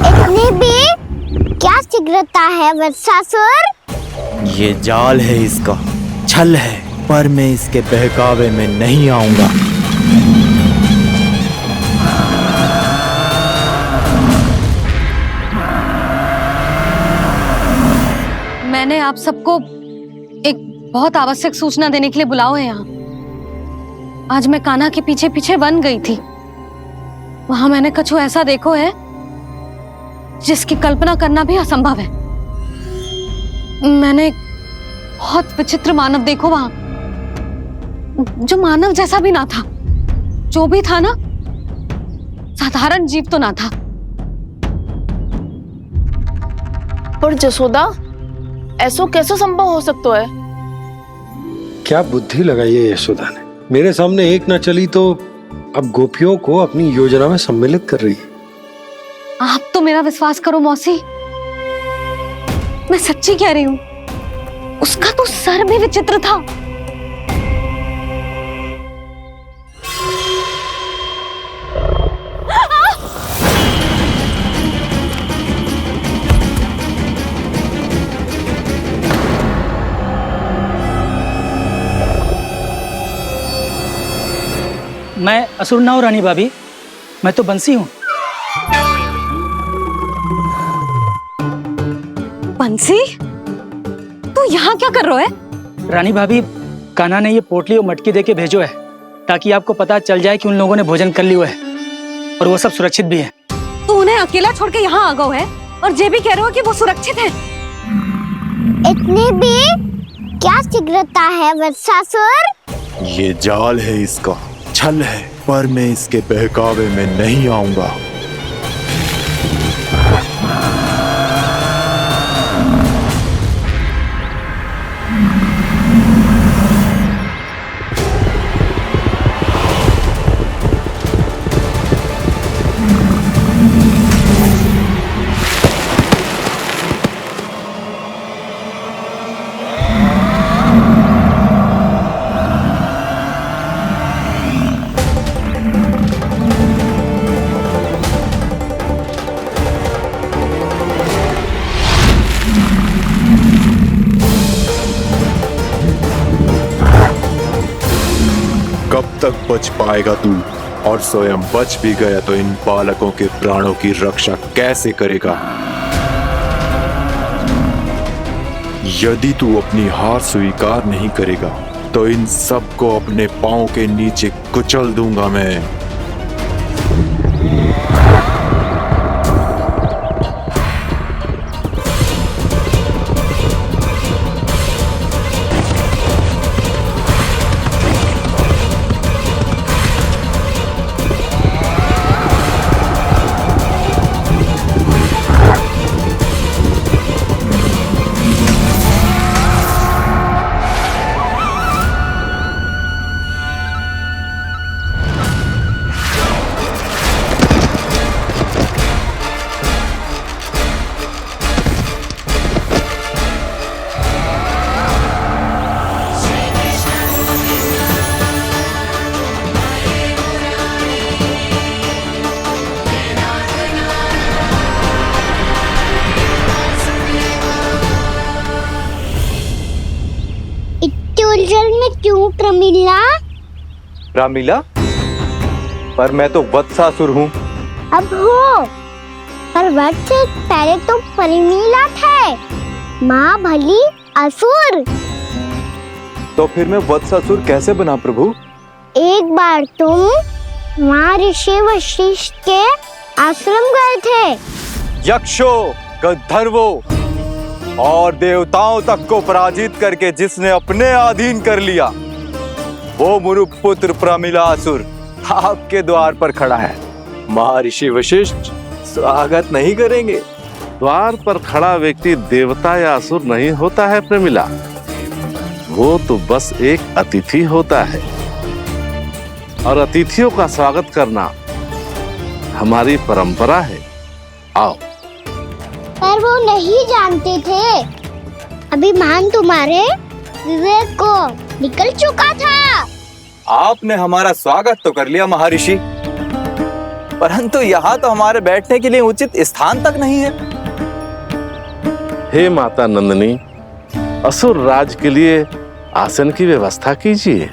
इतनी भी क्या शीघ्रता है वत्सासुर? ये जाल है इसका, छल है, पर मैं इसके बहकावे में नहीं आऊंगा। मैंने आप सबको एक बहुत आवश्यक सूचना देने के लिए बुलाओ है यहाँ। आज मैं कान्हा के पीछे पीछे वन गई थी। वहां मैंने कछु ऐसा देखो है जिसकी कल्पना करना भी असंभव है। मैंने बहुत विचित्र मानव देखो वहां, जो मानव जैसा भी ना था। जो भी था ना, साधारण जीव तो ना था। पर जसोदा, ऐसो कैसे संभव हो सकता है? क्या बुद्धि लगाई है यशोदा ने। मेरे सामने एक ना चली तो अब गोपियों को अपनी योजना में सम्मिलित कर रही है। आप तो मेरा विश्वास करो मौसी, मैं सच्ची कह रही हूं। उसका तो सर भी विचित्र था। मैं असुर ना हूँ रानी भाभी, मैं तो बंसी हूँ। बंसी, तू यहाँ क्या कर रहा है? रानी भाभी, कान्हा ने ये पोटली और मटकी दे के भेजो है ताकि आपको पता चल जाए कि उन लोगों ने भोजन कर लिया है और वो सब सुरक्षित भी है। तू उन्हें अकेला छोड़ के यहाँ आ गया है और ये भी कह रहे हो कि वो सुरक्षित है। इतनी भी क्या शीघ्रता है वत्सासुर? ये जाल है इसका, छल है, पर मैं इसके बहकावे में नहीं आऊंगा। कब तक बच पाएगा तू? और स्वयं बच भी गया तो इन बालकों के प्राणों की रक्षा कैसे करेगा? यदि तू अपनी हार स्वीकार नहीं करेगा तो इन सबको अपने पांव के नीचे कुचल दूंगा मैं। उलझन में क्यों प्रमिला? रामीला, पर मैं तो वत्सासुर हूँ। अब हो, पर वत्स से पहले तो परिमीला थे। माँ भली असुर। तो फिर मैं वत्सासुर कैसे बना प्रभु? एक बार तुम माँ ऋषि वशिष्ठ के आश्रम गए थे। यक्षो, गंधर्वों और देवताओं तक को पराजित करके जिसने अपने अधीन कर लिया, वो मुरुपुत्र प्रमिलासुर आपके द्वार पर खड़ा है। महर्षि वशिष्ठ, स्वागत नहीं करेंगे? द्वार पर खड़ा व्यक्ति देवता या असुर नहीं होता है प्रमिला, वो तो बस एक अतिथि होता है और अतिथियों का स्वागत करना हमारी परंपरा है। आओ। पर वो नहीं जानते थे, अभिमान तुम्हारे विवेक को निकल चुका था। आपने हमारा स्वागत तो कर लिया महर्षि, परंतु यहाँ तो हमारे बैठने के लिए उचित स्थान तक नहीं है। हे माता नंदिनी, असुर राज के लिए आसन की व्यवस्था कीजिए।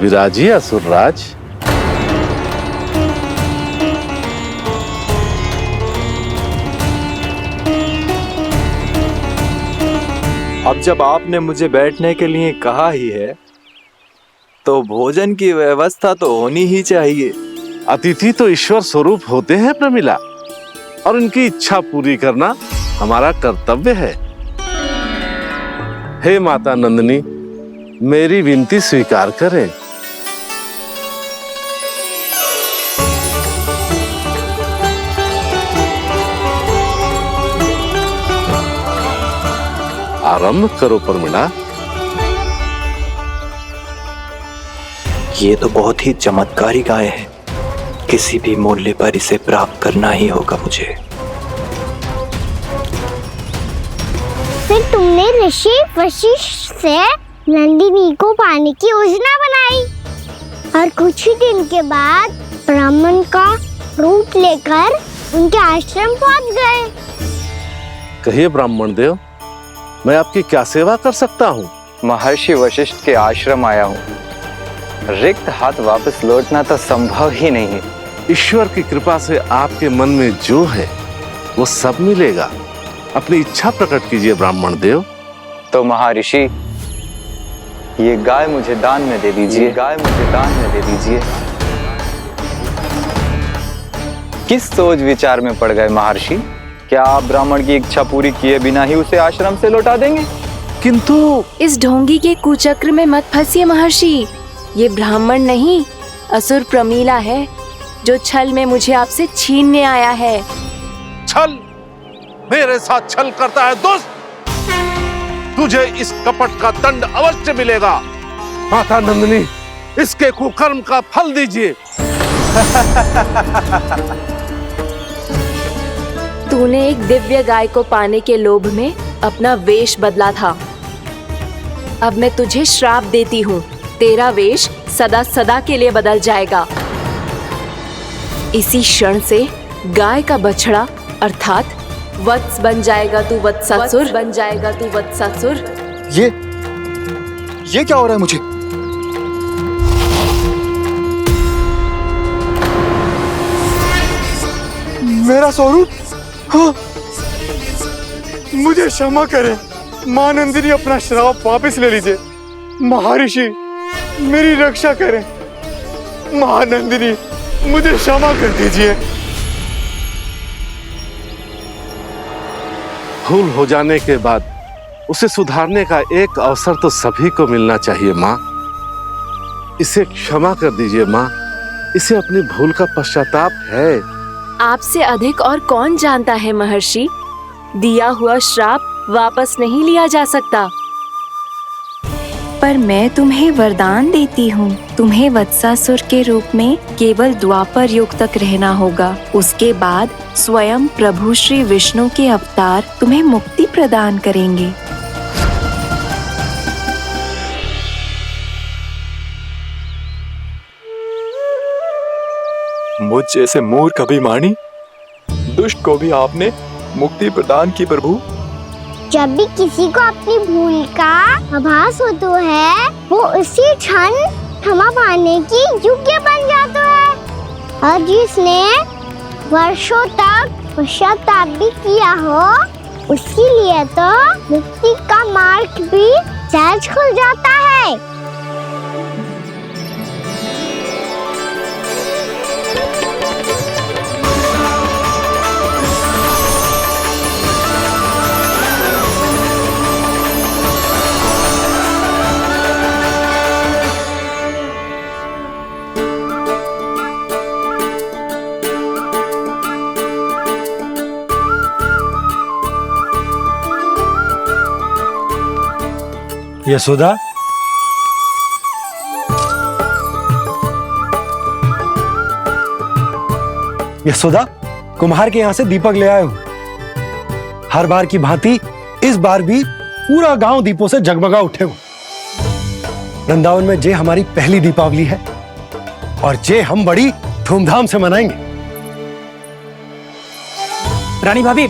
विराजिए असुर राज। अब जब आपने मुझे बैठने के लिए कहा ही है, तो भोजन की व्यवस्था तो होनी ही चाहिए। अतिथि तो ईश्वर स्वरूप होते हैं प्रमिला, और इनकी इच्छा पूरी करना हमारा कर्तव्य है। हे माता नंदिनी, मेरी विनती स्वीकार करें। आरंभ करो प्रमिला। ये तो बहुत ही चमत्कारी गाय है, किसी भी मूल्य पर इसे प्राप्त करना ही होगा मुझे। फिर तुमने ऋषि वशिष्ठ से नंदिनी को पाने की योजना बनाई और कुछ ही दिन के बाद ब्राह्मण का रूप लेकर उनके आश्रम पहुंच गए। कहिए ब्राह्मण देव, मैं आपकी क्या सेवा कर सकता हूँ? महर्षि वशिष्ठ के आश्रम आया हूँ, रिक्त हाथ वापस लौटना तो संभव ही नहीं है। ईश्वर की कृपा से आपके मन में जो है वो सब मिलेगा। अपनी इच्छा प्रकट कीजिए ब्राह्मण देव। तो महर्षि, ये गाय मुझे दान में दे दीजिए। गाय मुझे दान में दे दीजिए। किस सोच विचार में पड़ गए महर्षि? क्या आप ब्राह्मण की इच्छा पूरी किए बिना ही उसे आश्रम से लौटा देंगे? किंतु इस ढोंगी के कुचक्र में मत फंसिए महर्षि। ये ब्राह्मण नहीं, असुर प्रमीला है, जो छल में मुझे आपसे छीनने आया है। छल? मेरे साथ छल करता है दुष्ट? तुझे इस कपट का दंड अवश्य मिलेगा। माता नंदिनी, इसके कुकर्म का फल दीजिए। तूने एक दिव्य गाय को पाने के लोभ में अपना वेश बदला था। अब मैं तुझे श्राप देती हूँ, तेरा वेश सदा सदा के लिए बदल जाएगा। इसी क्षण से गाय का बछड़ा अर्थात वत्स बन जाएगा तू वत्सासुर। बन जाएगा तू वत्सासुर। ये क्या हो रहा है मुझे? मेरा स्वरूप? हाँ। मुझे क्षमा करें मां नंदिनी, अपना श्राप वापस ले लीजिए। महर्षि, मेरी रक्षा करें। मां नंदिनी, मुझे क्षमा कर दीजिए। भूल हो जाने के बाद उसे सुधारने का एक अवसर तो सभी को मिलना चाहिए माँ। इसे क्षमा कर दीजिए माँ, इसे अपनी भूल का पश्चाताप है। आपसे अधिक और कौन जानता है महर्षि, दिया हुआ श्राप वापस नहीं लिया जा सकता। पर मैं तुम्हें वरदान देती हूँ, तुम्हें वत्सासुर के रूप में केवल द्वापर युग तक रहना होगा। उसके बाद स्वयं प्रभु श्री विष्णु के अवतार तुम्हें मुक्ति प्रदान करेंगे। मुझ जैसे मूर्ख अभिमानी दुष्ट को भी आपने मुक्ति प्रदान की प्रभु। जब भी किसी को अपनी भूल का आभास होता है, वो उसी क्षण क्षमा पाने की योग्य बन जाता है। और जिसने वर्षों तक पश्चाताप भी किया हो, उसके लिए तो मुक्ति का मार्ग भी सहज खुल जाता है। यशोदा, यशोदा, कुम्हार के यहाँ से दीपक ले आया हूं। हर बार की भांति इस बार भी पूरा गांव दीपों से जगमगा उठे हो। वृंदावन में जे हमारी पहली दीपावली है और जे हम बड़ी धूमधाम से मनाएंगे। रानी भाभी,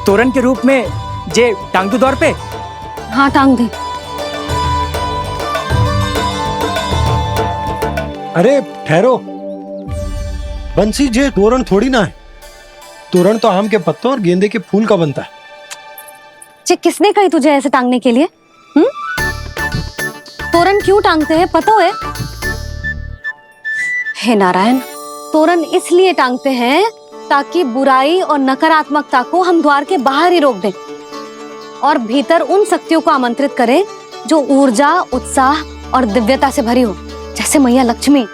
तोरण के रूप में जे टांग दो दौर पे। हाँ, टांग दे। अरे ठहरो बंसी, जे तोरण थोड़ी ना है। तोरण तो आम के पत्तों और गेंदे के फूल का बनता है। जे किसने कही तुझे ऐसे टांगने के लिए? तोरण क्यों टांगते हैं पता है? हे नारायण, तोरण इसलिए टांगते हैं ताकि बुराई और नकारात्मकता को हम द्वार के बाहर ही रोक दें और भीतर उन शक्तियों को आमंत्रित करें जो ऊर्जा, उत्साह और दिव्यता से भरी हो, जैसे मैया लक्ष्मी।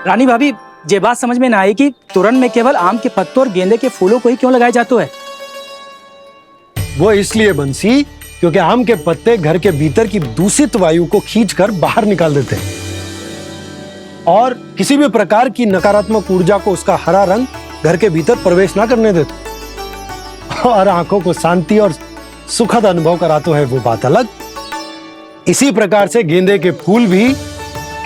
रानी भाभी, ये बात समझ में ना आई कि तोरण में केवल आम के पत्तों और गेंदे के फूलों को ही क्यों लगाया जाता है? वो इसलिए बंसी, क्योंकि आम के पत्ते घर के भीतर की दूषित वायु को खींचकर बाहर निकाल देते हैं और किसी भी प्रकार की नकारात्मक ऊर्जा को उसका हरा रंग घर के भीतर प्रवेश ना करने देते और आंखों को शांति और सुखद अनुभव कराते है, वो बात अलग। इसी प्रकार से गेंदे के फूल भी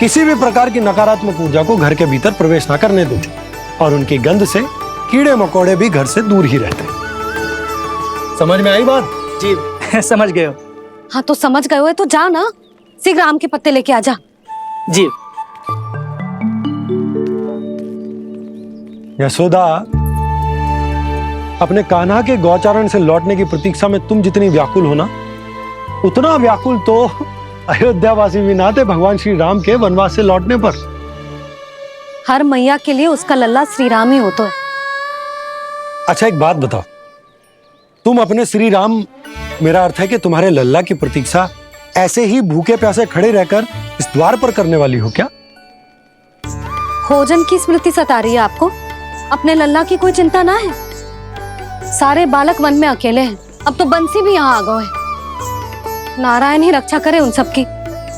किसी भी प्रकार की नकारात्मक ऊर्जा को घर के भीतर प्रवेश ना करने देते और उनकी गंध से कीड़े मकोड़े भी घर से दूर ही रहते। समझ में आई बात? जी समझ गए हो। हाँ, तो समझ गए हो तो जा ना, शीघ्र आम के पत्ते लेके आ जा। जी। यशोदा, अपने कान्हा के गौचारण से लौटने की प्रतीक्षा में तुम जितनी व्याकुल हो ना, उतना व्याकुल तो अयोध्यावासी भी ना थे भगवान श्री राम के वनवास से लौटने पर। हर मैया के लिए उसका लल्ला श्री राम ही होता है। अच्छा एक बात बताओ, तुम अपने श्री राम, मेरा अर्थ है कि तुम्हारे लल्ला की प्रतीक्षा ऐसे ही भूखे प्यासे खड़े रहकर इस द्वार पर करने वाली हो क्या? भोजन की स्मृति सता रही है आपको? अपने लल्ला की कोई चिंता ना है। सारे बालक वन में अकेले हैं, अब तो बंसी भी यहाँ आ गए हैं। नारायण ही रक्षा करे उन सबकी,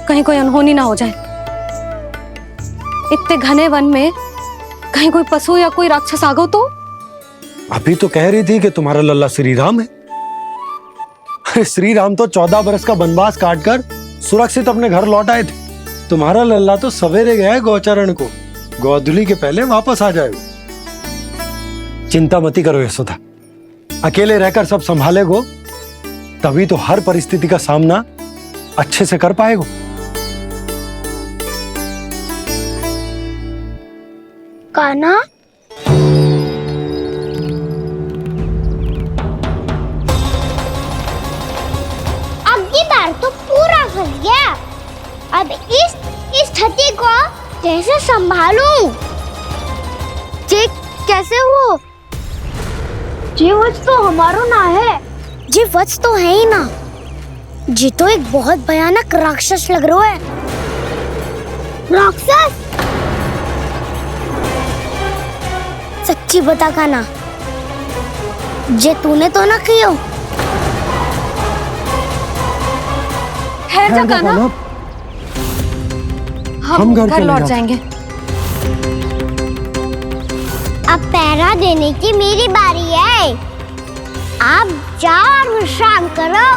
कहीं कोई अनहोनी ना हो जाए। इतने घने वन में कहीं कोई पशु या कोई राक्षस आ गो तो? अभी तो कह रही थी कि तुम्हारा लल्ला श्री राम है। अरे श्री राम तो 14 बरस का वनवास काटकर सुरक्षित अपने घर लौट आए थे। तुम्हारा लल्ला तो सवेरे गया है गौचरण को, गोधूली के पहले वापस आ जाएगा। चिंता मती करो यशोदा, अकेले रहकर सब संभालेगो तभी तो हर परिस्थिति का सामना अच्छे से कर पाएगो। कान्हा, अब की बार तो पूरा फंस गया। अब इस स्थिति को कैसे संभालूं? जे कैसे हो? जी वत्स तो हमारो ना है। जी वत्स तो है ही ना। जी तो एक बहुत भयानक राक्षस लग रहा है। राक्षस? सच्ची बता कान्हा, जे तूने तो ना कियो? है जा कान्हा, हम घर लौट जाएंगे। अब पहरा देने की मेरी बारी है। आप जाओ और विश्राम करो।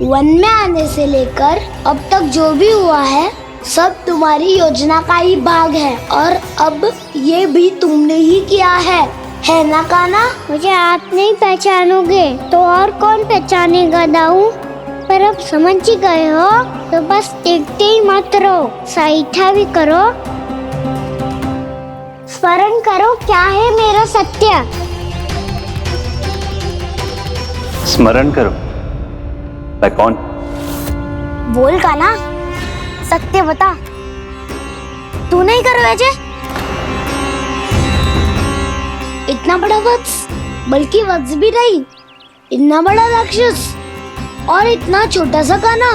वन में आने से लेकर अब तक जो भी हुआ है सब तुम्हारी योजना का ही भाग है और अब ये भी तुमने ही किया है ना कान्हा? मुझे आप नहीं पहचानोगे तो और कौन पहचानेगा दाऊ? पर अब समझ ही गए हो तो बस देखते ही मत रहो, सहीठा भी करो। स्मरण करो क्या है मेरा सत्य। स्मरण करो? मैं कौन? बोल कान्हा, सत्य बता। तू नहीं करो अजय? इतना बड़ा वत्स, बल्कि वत्स भी नहीं, इतना बड़ा राक्षस और इतना छोटा सा कान्हा।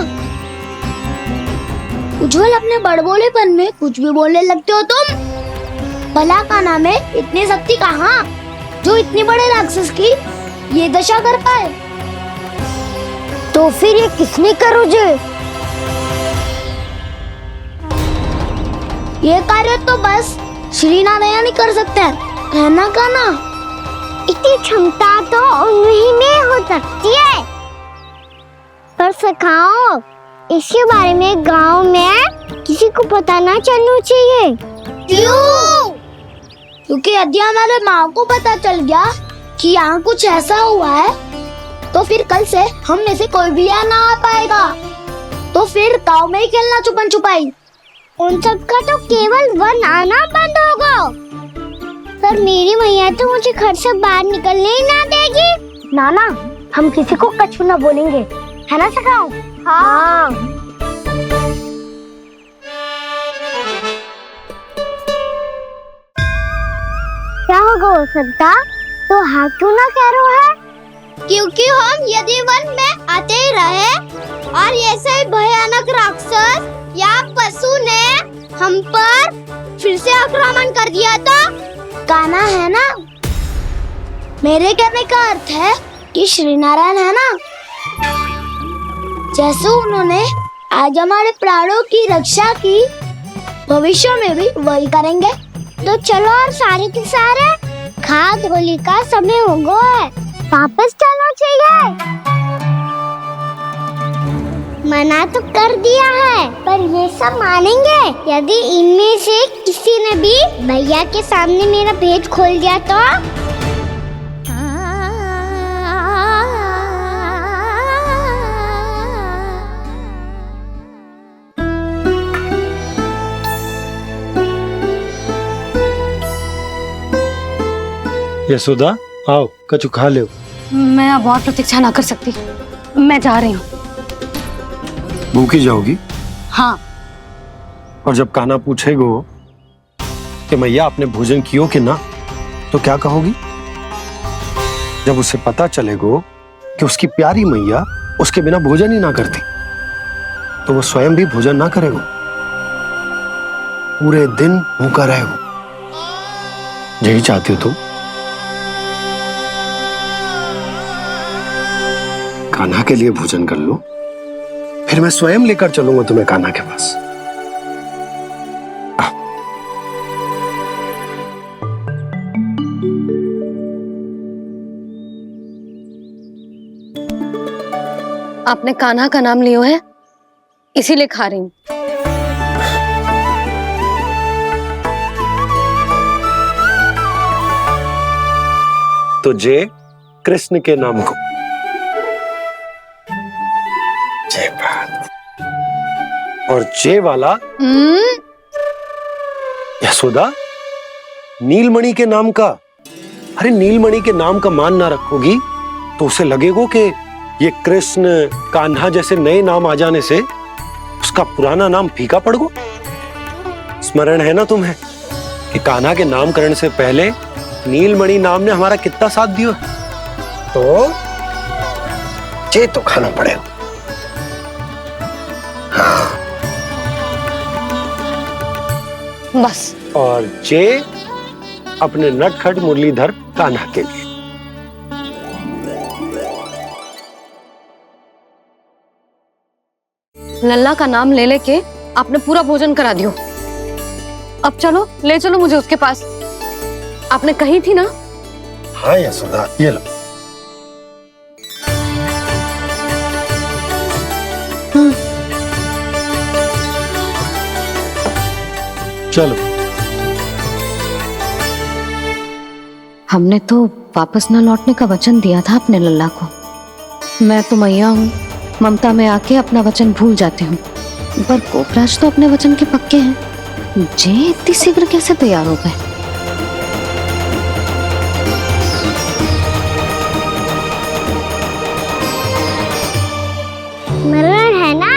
उज्जवल अपने बड़बोलेपन में कुछ भी बोलने लगते हो तुम। भला कान्हा में इतनी शक्ति कहाँ जो इतने बड़े राक्षस की ये दशा कर पाए। तो फिर ये किसने करो जे? ये कार्य तो बस श्री नारायण ही कर सकते हैं, है ना कान्हा? इतनी क्षमता तो उन्हीं में हो सकती है। पर सखाओ, इसके बारे में गांव में किसी को पता ना चलना चाहिए। क्यों? क्योंकि यदि हमारे माँ को पता चल गया कि यहाँ कुछ ऐसा हुआ है, तो फिर कल से हम में से कोई भी यहाँ ना आ पाएगा। तो फिर गांव में ही खेलना छुपन छुपाई। उन सब का तो केवल वन आना बंद होगा। पर मेरी मैया तो मुझे घर से बाहर निकलने ही ना देगी। नाना, हम किसी को कछु ना बोलेंगे, है ना सखाओ? हाँ। क्या होगा हो सकता? तो हाँ क्यों ना कह रहा है? क्योंकि हम यदि वन में आते ही रहे और ऐसे भयानक राक्षस या पशु ने हम पर फिर से आक्रमण कर दिया तो कान्हा, है ना? मेरे कहने का अर्थ है कि श्री नारायण है ना, जैसे उन्होंने आज हमारे प्राणों की रक्षा की, भविष्य में भी वही करेंगे। तो चलो और सारे के सारे खाद होली का समय हो गया है, वापस चलना चाहिए। मना तो कर दिया है, पर ये सब मानेंगे यदि इनमें से किसी ने भी भैया के सामने मेरा भेद खोल दिया तो? यशोदा, आओ कछु खा लो। मैं अब और प्रतीक्षा ना कर सकती, मैं जा रही हूँ। भूखी जाओगी? हाँ। और जब कान्हा पूछेगो कि मैया आपने भोजन कियो कि ना, तो क्या कहोगी? जब उसे पता चलेगो कि उसकी प्यारी मैया उसके बिना भोजन ही ना करती, तो वो स्वयं भी भोजन ना करेगो, पूरे दिन भूखा रहेगो। यही चाहती हो तुम? कान्हा के लिए भोजन कर लो, फिर मैं स्वयं लेकर चलूंगा तुम्हें कान्हा के पास। आपने कान्हा का नाम लियो है, इसीलिए खा रही हूँ। तो जय कृष्ण के नाम को। जय बात। और जय वाला यशोदा, नीलमणि के नाम का। अरे नीलमणि के नाम का मान ना रखोगी तो उसे लगेगा कि ये कृष्ण कान्हा जैसे नए नाम आ जाने से उसका पुराना नाम फीका पड़ गो। स्मरण है ना तुम्हें कि कान्हा के नामकरण से पहले नीलमणि नाम ने हमारा कितना साथ दिया? तो जे तो खाना पड़ेगा। हाँ। बस। और जे अपने नटखट मुरलीधर कान्हा के लिए। लल्ला का नाम ले लेके आपने पूरा भोजन करा दियो। अब चलो, ले चलो मुझे उसके पास। आपने कही थी ना? हाँ यशोदा, ये लो। चलो। हमने तो वापस न लौटने का वचन दिया था अपने लल्ला को। मैं तो मैया हूँ, ममता में आके अपना वचन भूल जाती हूँ, पर गोपराज तो अपने वचन के पक्के हैं। जे इतनी शीघ्र कैसे तैयार हो गए? मरण है ना,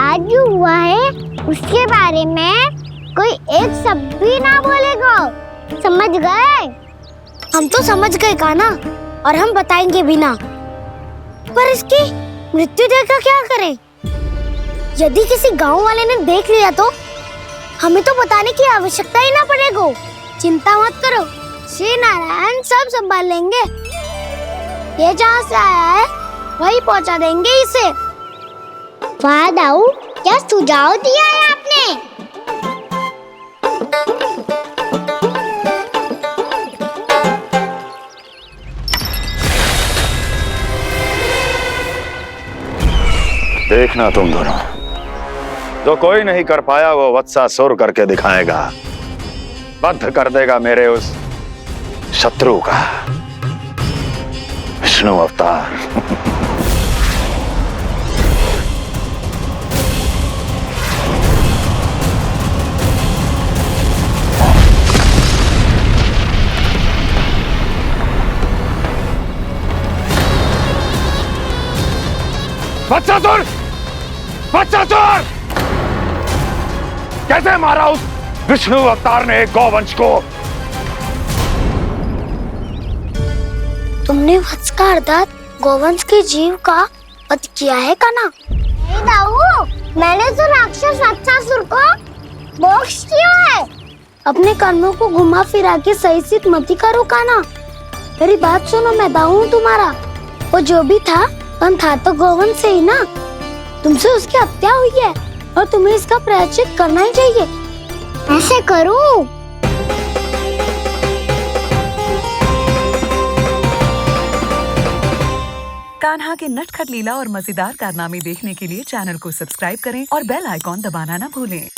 आज जो हुआ है उसके बारे में कोई एक शब्द भी ना बोलेगा, समझ गए? हम तो समझ गए कान्हा, और हम बताएंगे भी ना। पर इसकी मृत्यु देखकर क्या करें? यदि किसी गांव वाले ने देख लिया तो हमें तो बताने की आवश्यकता ही ना पड़ेगा। चिंता मत करो, श्री नारायण सब संभाल लेंगे। ये जहाँ से आया है वही पहुँचा देंगे इसे। वाह दाऊ, क्या सुझाव दिया है आपने। देखना तुम दोनों, जो कोई नहीं कर पाया वो वत्सासुर करके दिखाएगा, बद्ध कर देगा मेरे उस शत्रु का विष्णु अवतार। वत्सासुर! वत्सासुर! कैसे मारा उस विष्णु अवतार ने एक गौवंश को? तुमने वत्स का अर्थात गोवंश के जीव का वध किया है कान्हा? नहीं दाऊ, मैंने तो राक्षस वत्सासुर को मोक्ष किया है। अपने कर्मों को घुमा फिरा के सही सिद्ध मत करो कान्हा। मेरी बात सुनो, मैं दाऊ हूँ तुम्हारा। वो जो भी था था तो गोवंश से ही ना। तुमसे उसकी हत्या हुई है और तुम्हें इसका प्रायश्चित करना ही चाहिए। ऐसे करूं? कान्हा के नटखट लीला और मजेदार कारनामे देखने के लिए चैनल को सब्सक्राइब करें और बेल आइकॉन दबाना ना भूलें।